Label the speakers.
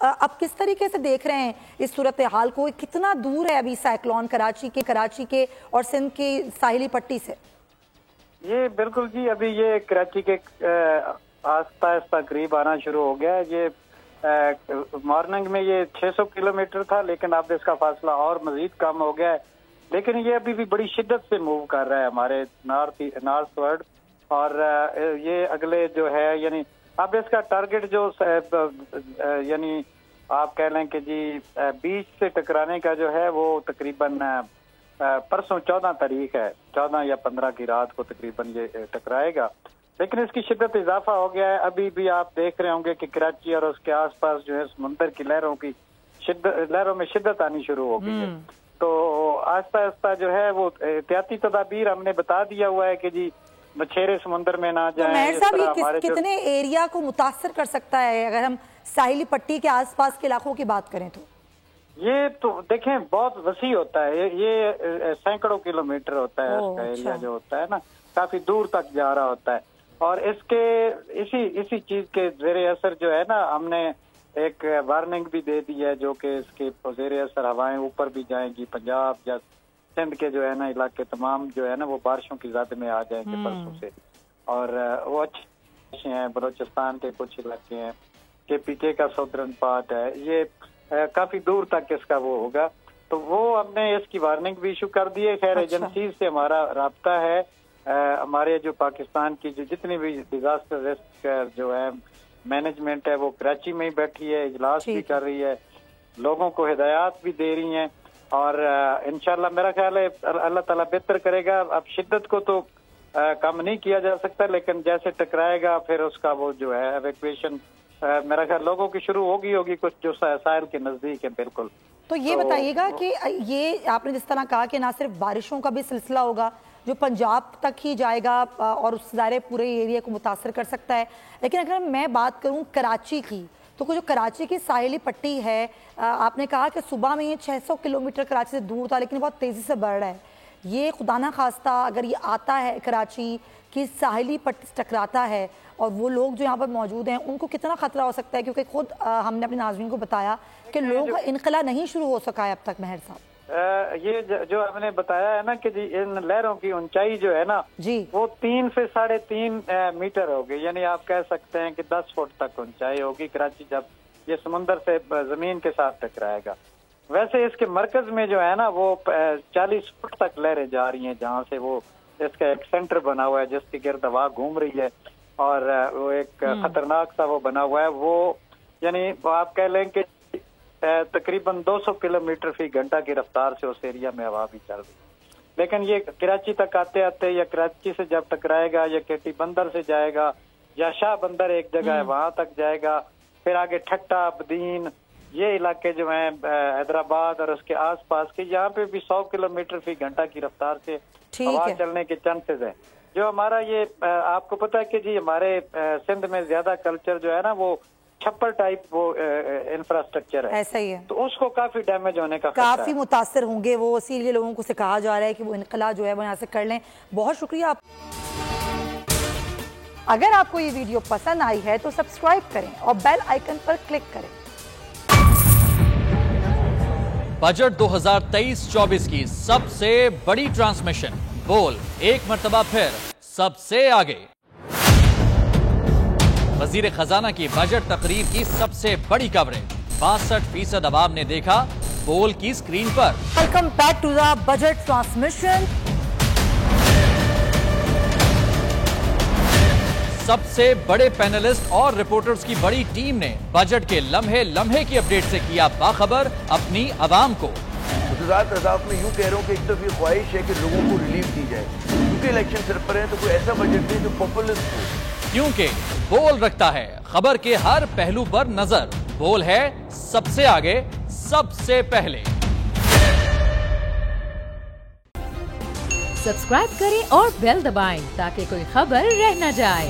Speaker 1: अब किस तरीके से देख रहे हैं इस सूरत-ए-हाल को? कितना दूर है अभी साइक्लोन कराची के और सिंध की साहिली पट्टी से?
Speaker 2: ये बिल्कुल जी, अभी ये कराची के आस्ता आस्ता करीब आना शुरू हो गया है। ये मॉर्निंग में ये 600 किलोमीटर था, लेकिन अब इसका फासला और मजीद कम हो गया है। लेकिन ये अभी भी बड़ी शिद्दत से मूव कर रहा है हमारे नॉर्थ वर्ड, और ये अगले जो है यानी अब इसका टारगेट जो यानी आप कह लें कि जी बीच से टकराने का जो है वो तकरीबन परसों 14 तारीख है, 14 या 15 की रात को तकरीबन ये टकराएगा। लेकिन इसकी शिद्दत इजाफा हो गया है। अभी भी आप देख रहे होंगे कि कराची और उसके आसपास जो है समुंदर की लहरों में शिद्दत आनी शुरू हो गई है। तो आस्ता आस्ता जो है वो एहतियाती तदाबीर हमने बता दिया हुआ है कि जी मछेरे समुद्र में ना जाएं।
Speaker 1: मेहर साहब, ये कितने एरिया को मुतासर कर सकता है अगर हम साहिली पट्टी के आसपास के इलाकों की बात करें तो?
Speaker 2: ये तो देखें बहुत वसी होता है, ये सैकड़ों किलोमीटर होता है इसका एरिया जो होता है ना, काफी दूर तक जा रहा होता है। और इसके इसी चीज के ज़ेरे असर जो है ना, हमने एक वार्निंग भी दे दी है जो कि इसके ज़ेरे असर हवाएं ऊपर भी जाएंगी, पंजाब या सिंध के जो है ना इलाके तमाम जो है ना वो बारिशों की ज़द में आ जाएंगे परसों से। और वो अच्छे हैं, बलोचिस्तान के कुछ इलाके हैं, KPK का सदर्न पार्ट है, ये काफी दूर तक इसका वो होगा। तो वो हमने इसकी वार्निंग भी इशू कर दी है। खैर एजेंसी से हमारा राब्ता है, हमारे जो पाकिस्तान की जो जितनी भी डिजास्टर रिस्क जो है मैनेजमेंट है वो कराची में ही बैठी है, इजलास भी कर रही है, लोगों को हिदायत भी दे रही हैं। और इंशाल्लाह मेरा ख्याल है अल्लाह ताला बेहतर करेगा। अब शिद्दत को तो कम नहीं किया जा सकता, लेकिन जैसे टकराएगा फिर उसका वो जो है एवैक्यूएशन मेरा ख्याल लोगों की शुरू होगी कुछ जो साहिल के नजदीक है। बिल्कुल।
Speaker 1: तो ये बताइएगा कि ये आपने जिस तरह कहा कि ना सिर्फ बारिशों का भी सिलसिला होगा जो पंजाब तक ही जाएगा और उस दायरे पूरे एरिया को मुतासर कर सकता है, लेकिन अगर मैं बात करूं कराची की, तो जो कराची की साहिली पट्टी है, आपने कहा कि सुबह में ये 600 किलोमीटर कराची से दूर था, लेकिन बहुत तेज़ी से बढ़ रहा है। ये खुदा ना खास्ता अगर ये आता है कराची की साहिली पट्टी से टकराता है और वो लोग जो यहाँ पर मौजूद हैं उनको कितना खतरा हो सकता है? क्योंकि खुद हमने अपने नाज़रीन को बताया कि लोगों का इनकला नहीं शुरू हो सका है अब तक। मेहर साहब,
Speaker 2: ये जो हमने बताया है ना कि जी इन लहरों की ऊंचाई जो है ना जी वो 3 से 3.5 मीटर होगी, यानी आप कह सकते हैं कि 10 फुट तक ऊंचाई होगी कराची जब ये समुंदर से जमीन के साथ टकराएगा। वैसे इसके मरकज में जो है ना वो 40 फुट तक लहरें जा रही हैं, जहाँ से वो इसका एक सेंटर बना हुआ है जिसकी गिर्द हवा घूम रही है, और वो एक खतरनाक सा वो बना हुआ है। वो यानी आप कह लें कि तकरीबन 200 किलोमीटर फी घंटा की रफ्तार से उस एरिया में हवा भी चल रही है। लेकिन ये कराची तक आते आते या कराची से जब टकराएगा या केटी बंदर से जाएगा या शाह बंदर एक जगह है वहां तक जाएगा, फिर आगे ठट्टा, बदीन, ये इलाके जो हैं हैदराबाद और उसके आसपास के, यहाँ पे भी 100 किलोमीटर फी घंटा की रफ्तार से हवा चलने के चांसेस हैं। जो हमारा ये आपको पता है कि जी हमारे सिंध में ज्यादा कल्चर जो है ना वो छप्पर टाइप वो इंफ्रास्ट्रक्चर है, ऐसा ही है, तो उसको काफी डैमेज होने का
Speaker 1: काफी मुतासर होंगे वो, इसीलिए लोगों को से कहा जा रहा है कि वो इनकला जो है वो यहाँ से कर लें। बहुत शुक्रिया आप। अगर आपको ये वीडियो पसंद आई है तो सब्सक्राइब करें और बेल आइकन पर क्लिक करें।
Speaker 3: बजट 2023-24 की सबसे बड़ी ट्रांसमिशन बोल एक मर्तबा फिर सबसे आगे। वजीर खजाना की बजट तकरीर की सबसे बड़ी कवरेज 62% अवाम ने देखा बोल की स्क्रीन पर।
Speaker 1: Welcome back to the budget transmission.
Speaker 3: सबसे बड़े पैनलिस्ट और रिपोर्टर्स की बड़ी टीम ने बजट के लम्हे लम्हे की अपडेट से किया बाखबर अपनी आवाम को।
Speaker 4: में यूं कह रहा हूं कि एक तो ये ख्वाहिश है कि लोगों को रिलीफ दी जाए, क्योंकि इलेक्शन सिर पर है, तो कोई ऐसा बजट दे जो पॉपुलिस्ट हो,
Speaker 3: क्योंकि बोल रखता है खबर के हर पहलू पर नजर। बोल है सबसे आगे, सबसे पहले।
Speaker 5: सब्सक्राइब करें और बेल दबाएं ताकि कोई खबर रह न जाए।